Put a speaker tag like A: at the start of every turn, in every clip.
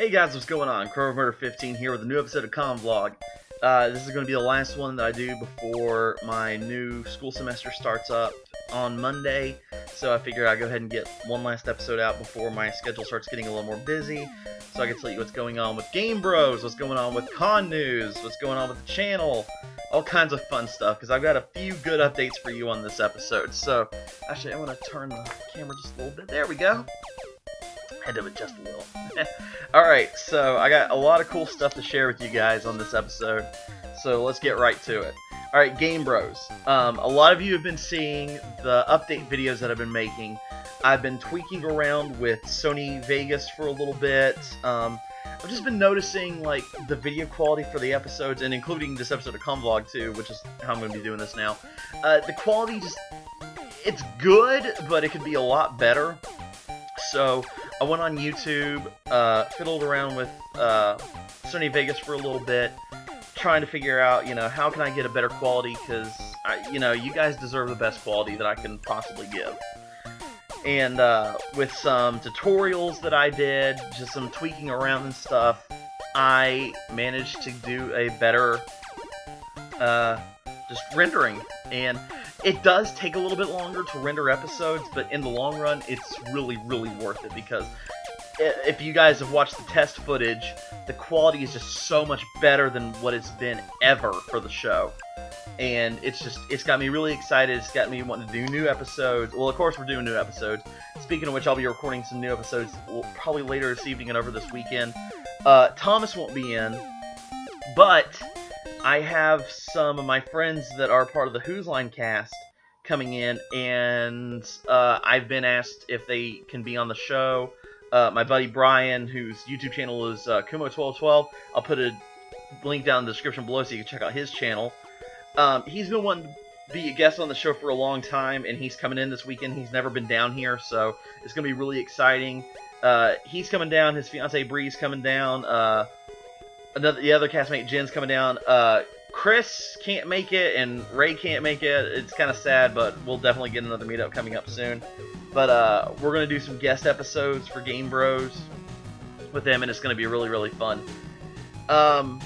A: Hey guys, what's going on? CroverMurder15 here with a new episode of Convlog. This is going to be the last one that I do before my new school semester starts up on Monday. So I figured I'd go ahead and get one last episode out before my schedule starts getting a little more busy. So I can tell you what's going on with Game Bros, what's going on with Con News, what's going on with the channel, all kinds of fun stuff, because I've got a few good updates for you on this episode. So, actually, I want to turn the camera just a little bit. There we go. Had to adjust a little. Alright, so I got a lot of cool stuff to share with you guys on this episode, so let's get right to it. Alright, Game Bros. A lot of you have been seeing the update videos that I've been making. I've been tweaking around with Sony Vegas for a little bit. I've just been noticing, like, the video quality for the episodes, and including this episode of Convlog too, which is how I'm going to be doing this now. The quality just, it's good, but it could be a lot better. So I went on YouTube, fiddled around with Sony Vegas for a little bit, trying to figure out, you know, how can I get a better quality, because, you know, you guys deserve the best quality that I can possibly give. And with some tutorials that I did, just some tweaking around and stuff, I managed to do a better just rendering. And it does take a little bit longer to render episodes, but in the long run, it's really, really worth it, because if you guys have watched the test footage, the quality is just so much better than what it's been ever for the show. And it's got me really excited. It's got me wanting to do new episodes. Well, of course, we're doing new episodes. Speaking of which, I'll be recording some new episodes probably later this evening and over this weekend. Thomas won't be in, but I have some of my friends that are part of the Whose Line cast coming in, and I've been asked if they can be on the show. My buddy Brian, whose YouTube channel is Kumo1212, I'll put a link down in the description below so you can check out his channel. He's been wanting to be a guest on the show for a long time, and he's coming in this weekend. He's never been down here, so it's going to be really exciting. He's coming down, his fiancee Bree's coming down, the other castmate Jen's coming down. Chris can't make it, and Ray can't make it. It's kind of sad, but we'll definitely get another meetup coming up soon. But we're going to do some guest episodes for Game Bros with them, and it's going to be really, really fun. And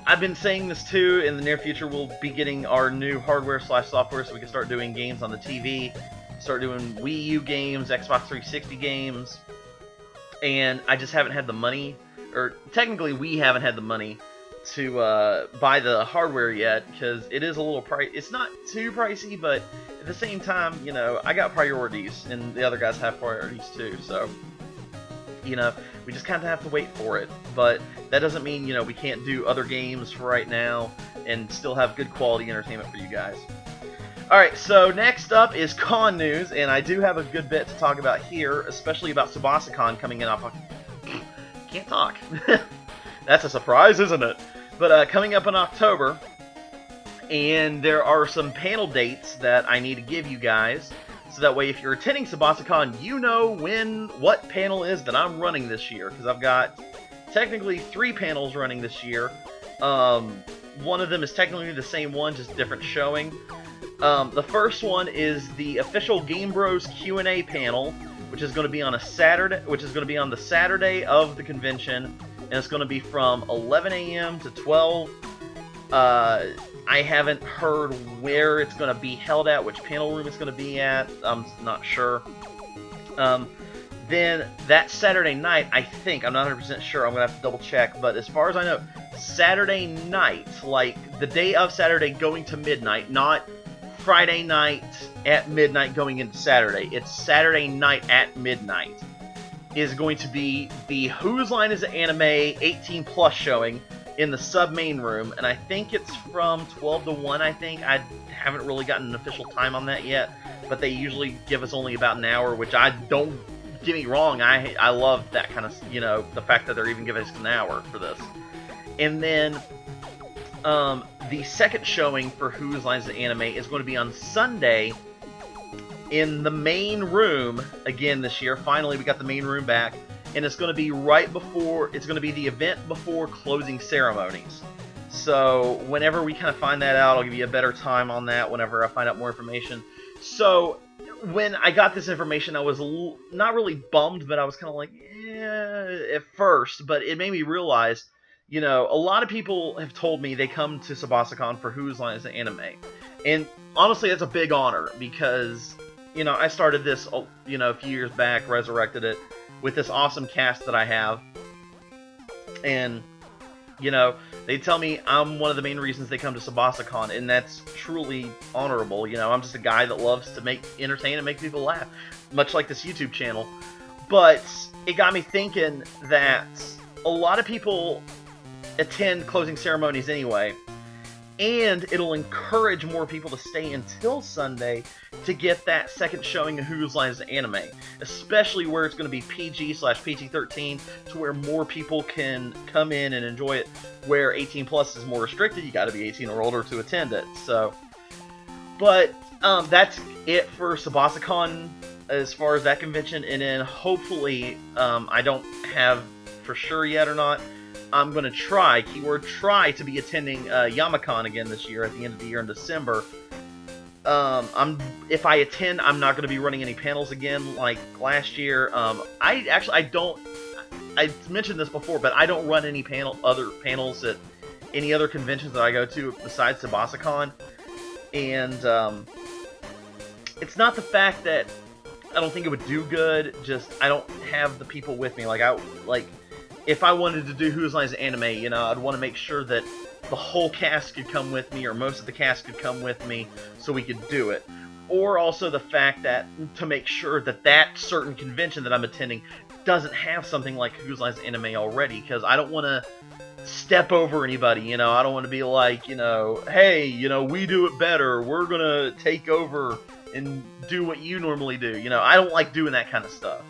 A: I've been saying this too, in the near future we'll be getting our new hardware/software so we can start doing games on the TV, start doing Wii U games, Xbox 360 games, and I just haven't had the money, or technically we haven't had the money to buy the hardware yet, because it is a little it's not too pricey, but at the same time, you know, I got priorities, and the other guys have priorities too, so, you know, we just kind of have to wait for it. But that doesn't mean, you know, we can't do other games for right now and still have good quality entertainment for you guys. Alright, so next up is Con News, and I do have a good bit to talk about here, especially about SubasaCon coming in off. Can't talk. That's a surprise, isn't it? But coming up in October, and there are some panel dates that I need to give you guys. So that way, if you're attending SubasaCon, you know what panel is that I'm running this year. Because I've got technically 3 panels running this year. One of them is technically the same one, just different showing. The first one is the official Game Bros Q&A panel, which is going to be on a Saturday, which is going to be on the Saturday of the convention, and it's going to be from 11 a.m. to 12. I haven't heard where it's going to be held at, which panel room it's going to be at. I'm not sure. Then that Saturday night, I think, I'm not 100% sure, I'm going to have to double check, but as far as I know, Saturday night, like the day of Saturday going to midnight, not Friday night at midnight going into Saturday, it's Saturday night at midnight, is going to be the Whose Line is an Anime 18 plus showing in the sub-main room, and I think it's from 12 to 1, I think. I haven't really gotten an official time on that yet, but they usually give us only about an hour, which I don't, get me wrong, I love that kind of, you know, the fact that they're even giving us an hour for this. And then, the second showing for Whose Line is an Anime is going to be on Sunday in the main room, again this year. Finally, we got the main room back. And it's going to be right before, it's going to be the event before closing ceremonies. So whenever we kind of find that out, I'll give you a better time on that whenever I find out more information. So when I got this information, I was not really bummed, but I was kind of like, yeah, at first, but it made me realize, you know, a lot of people have told me they come to SubasaCon for Whose Line Is the Anime. And honestly, that's a big honor because, you know, I started this, you know, a few years back, resurrected it with this awesome cast that I have. And, you know, they tell me I'm one of the main reasons they come to SubasaCon, and that's truly honorable. You know, I'm just a guy that loves to entertain and make people laugh, much like this YouTube channel. But it got me thinking that a lot of people attend closing ceremonies anyway, and it'll encourage more people to stay until Sunday to get that second showing of Whose Line Is the Anime, especially where it's going to be PG/PG-13, to where more people can come in and enjoy it, where 18 plus is more restricted. You got to be 18 or older to attend it. So, but that's it for SubasaCon as far as that convention, and then hopefully, I don't have for sure yet or not, I'm going to try, keyword try, to be attending Yamacon again this year at the end of the year in December. If I attend, I'm not going to be running any panels again like last year. I mentioned this before, but I don't run any other panels at any other conventions that I go to besides SubasaCon. And it's not the fact that I don't think it would do good, just I don't have the people with me. If I wanted to do Whose Line Is the Anime, you know, I'd want to make sure that the whole cast could come with me, or most of the cast could come with me, so we could do it. Or also the fact that, to make sure that that certain convention that I'm attending doesn't have something like Whose Line Is the Anime already, because I don't want to step over anybody, you know, I don't want to be like, you know, hey, you know, we do it better, we're gonna take over and do what you normally do, you know, I don't like doing that kind of stuff.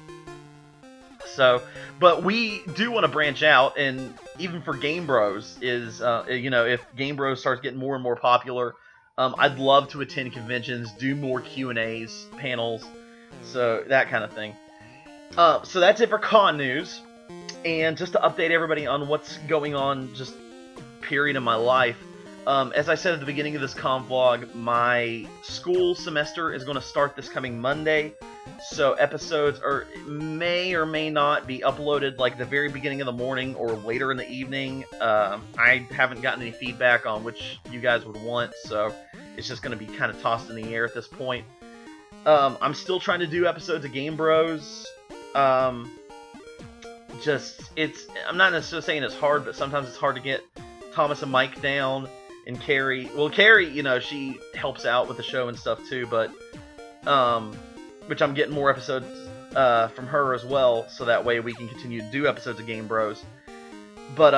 A: So, but we do want to branch out, and even for Game Bros is, you know, if Game Bros starts getting more and more popular, I'd love to attend conventions, do more Q&As, panels, so that kind of thing. So that's it for con news, and just to update everybody on what's going on, just period in my life. As I said at the beginning of this con vlog, my school semester is going to start this coming Monday. So episodes may or may not be uploaded like the very beginning of the morning or later in the evening. I haven't gotten any feedback on which you guys would want, so it's just going to be kind of tossed in the air at this point. I'm still trying to do episodes of Game Bros. I'm not necessarily saying it's hard, but sometimes it's hard to get Thomas and Mike down, and Carrie. Well, Carrie, you know, she helps out with the show and stuff too, but which I'm getting more episodes from her as well, so that way we can continue to do episodes of Game Bros. But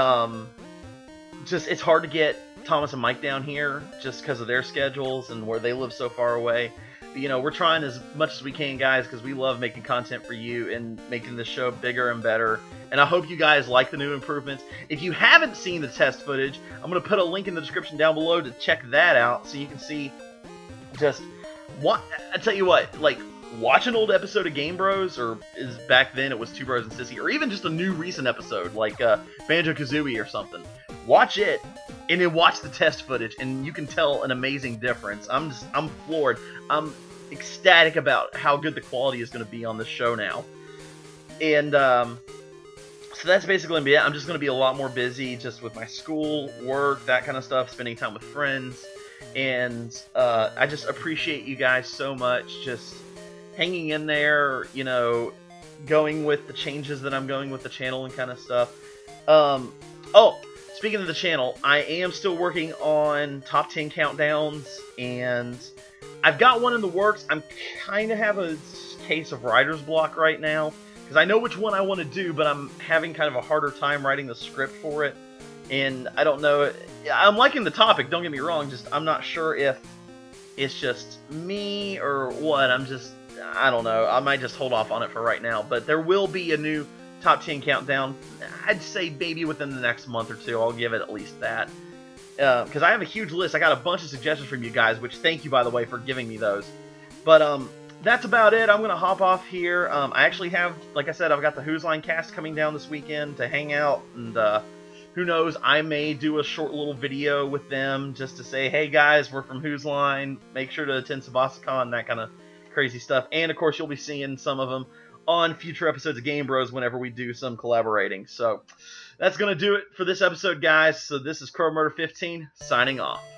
A: just it's hard to get Thomas and Mike down here just because of their schedules and where they live so far away. But, you know, we're trying as much as we can, guys, because we love making content for you and making the show bigger and better. And I hope you guys like the new improvements. If you haven't seen the test footage, I'm going to put a link in the description down below to check that out so you can see just what. I tell you what, like, watch an old episode of Game Bros, or back then it was Two Bros and Sissy, or even just a new recent episode like Banjo-Kazooie or something. Watch it, and then watch the test footage, and you can tell an amazing difference. I'm floored. I'm ecstatic about how good the quality is going to be on this show now. And so that's basically going to be it. I'm just going to be a lot more busy just with my school, work, that kind of stuff, spending time with friends. And I just appreciate you guys so much, just hanging in there, you know, going with the changes that I'm going with the channel and kind of stuff. Oh, speaking of the channel, I am still working on top 10 countdowns, and I've got one in the works. I'm kind of have a case of writer's block right now, because I know which one I want to do, but I'm having kind of a harder time writing the script for it, and I don't know. I'm liking the topic, don't get me wrong, just I'm not sure if it's just me or what. I don't know. I might just hold off on it for right now, but there will be a new top 10 countdown. I'd say maybe within the next month or two. I'll give it at least that. Because I have a huge list. I got a bunch of suggestions from you guys, which thank you, by the way, for giving me those. But that's about it. I'm going to hop off here. I actually have, like I said, I've got the Whose Line cast coming down this weekend to hang out. And who knows, I may do a short little video with them just to say, hey guys, we're from Whose Line. Make sure to attend SubasaCon, that kind of crazy stuff. And of course, you'll be seeing some of them on future episodes of Game Bros whenever we do some collaborating. So that's going to do it for this episode, guys. So this is Crow Murder 15 signing off.